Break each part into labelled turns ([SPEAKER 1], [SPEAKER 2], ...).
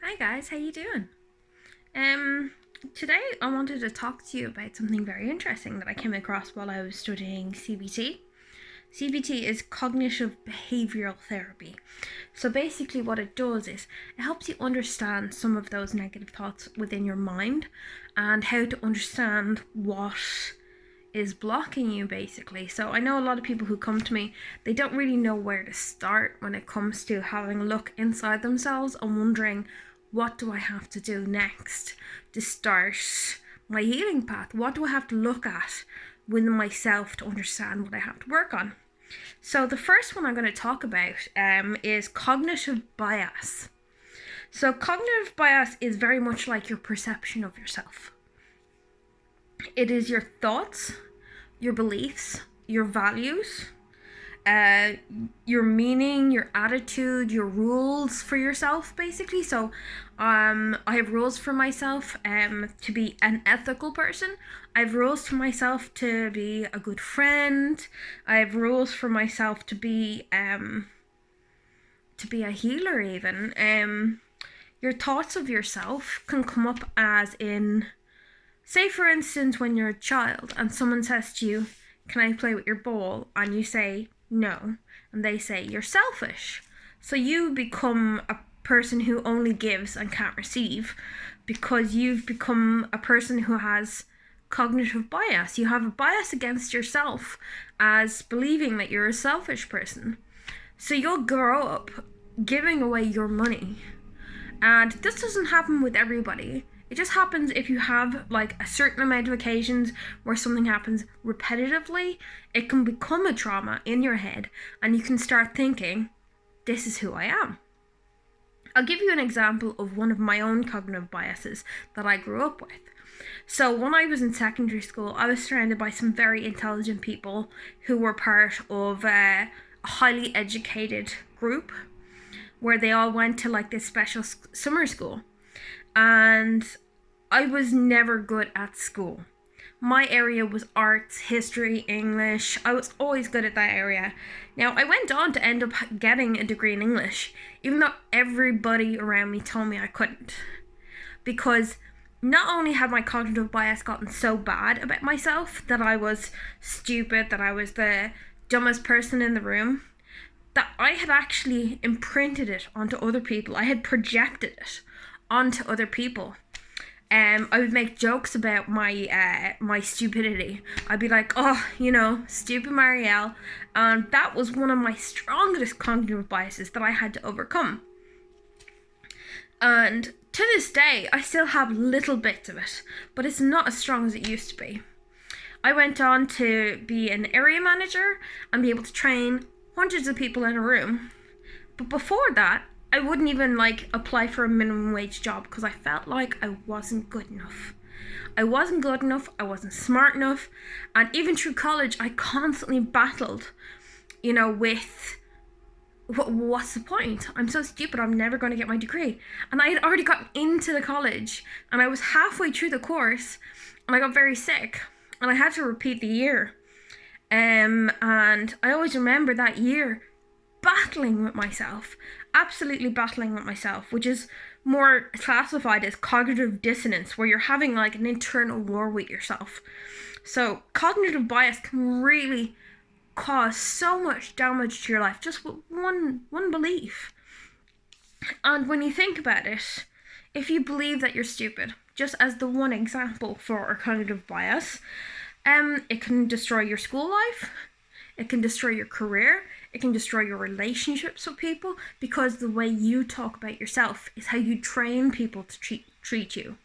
[SPEAKER 1] Hi guys, how you doing? Um, Today I wanted to talk to you about something very interesting that I came across while I was studying CBT. CBT is cognitive behavioral therapy. So basically what it does is it helps you understand some of those negative thoughts within your mind and how to understand what is blocking you basically. So I know a lot of people who come to me, they don't really know where to start when it comes to having a look inside themselves and wondering, what do I have to do next to start my healing path? What do I have to look at within myself to understand what I have to work on? So the first one I'm going to talk about is cognitive bias. So cognitive bias is very much like your perception of yourself. It is your thoughts, your beliefs, your values, uh, your meaning, your attitude, your rules for yourself, basically. So, I have rules for myself to be an ethical person. I have rules for myself to be a good friend. I have rules for myself to be a healer, even. Your thoughts of yourself can come up as in, say for instance, when you're a child and someone says to you, "Can I play with your ball?" and you say no, and they say you're selfish. So you become a person who only gives and can't receive because you've become a person who has cognitive bias. You have a bias against yourself as believing that you're a selfish person. So you'll grow up giving away your money. And this doesn't happen with everybody. It just happens if you have like a certain amount of occasions where something happens repetitively. It can become a trauma in your head and you can start thinking, this is who I am. I'll give you an example of one of my own cognitive biases that I grew up with. So when I was in secondary school, I was surrounded by some very intelligent people who were part of a highly educated group where they all went to like this special summer school. And I was never good at school. My area was arts, history, English. I was always good at that area. Now, I went on to end up getting a degree in English, even though everybody around me told me I couldn't. Because not only had my cognitive bias gotten so bad about myself that I was stupid, that I was the dumbest person in the room, that I had actually imprinted it onto other people. I had projected it onto other people. I would make jokes about my stupidity. I'd be like, "Oh, stupid Marielle," and that was one of my strongest cognitive biases that I had to overcome. And to this day, I still have little bits of it, but it's not as strong as it used to be. I went on to be an area manager and be able to train hundreds of people in a room. But before that, I wouldn't even apply for a minimum wage job because I felt like I wasn't good enough. I wasn't good enough, I wasn't smart enough, and even through college, I constantly battled, with what's the point? I'm so stupid, I'm never going to get my degree. And I had already gotten into the college, and I was halfway through the course, and I got very sick, and I had to repeat the year. And I always remember that year battling with myself, absolutely battling with myself, which is more classified as cognitive dissonance, where you're having an internal war with yourself. So cognitive bias can really cause so much damage to your life just with one belief. And when you think about it, if you believe that you're stupid, just as the one example for a cognitive bias, it can destroy your school life, it can destroy your career, it can destroy your relationships with people, because the way you talk about yourself is how you train people to treat you.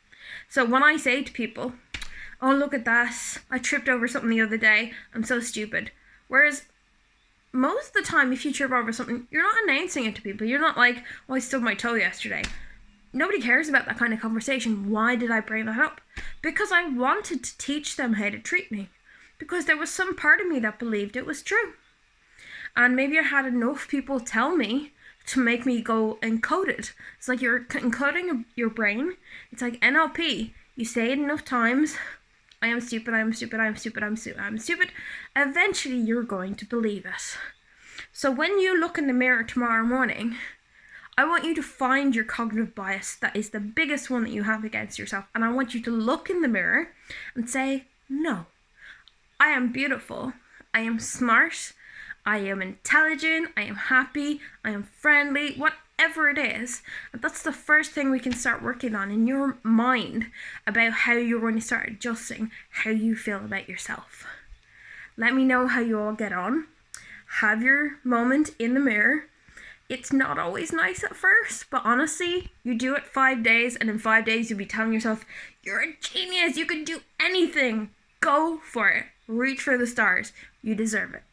[SPEAKER 1] So when I say to people, "Oh, look at that, I tripped over something the other day, I'm so stupid." Whereas most of the time, if you trip over something, you're not announcing it to people. You're not like, "Oh, I stubbed my toe yesterday." Nobody cares about that kind of conversation. Why did I bring that up? Because I wanted to teach them how to treat me. Because there was some part of me that believed it was true. And maybe I had enough people tell me to make me go encode it. It's like you're encoding your brain. It's like NLP. You say it enough times. I am stupid, I am stupid, I am stupid, I am stupid, I am stupid. Eventually you're going to believe it. So when you look in the mirror tomorrow morning, I want you to find your cognitive bias that is the biggest one that you have against yourself. And I want you to look in the mirror and say, no, I am beautiful. I am smart. I am intelligent. I am happy. I am friendly. Whatever it is. And that's the first thing we can start working on in your mind about how you're going to start adjusting how you feel about yourself. Let me know how you all get on. Have your moment in the mirror. It's not always nice at first, but honestly, you do it 5 days, and in 5 days you'll be telling yourself, you're a genius, you can do anything. Go for it. Reach for the stars. You deserve it.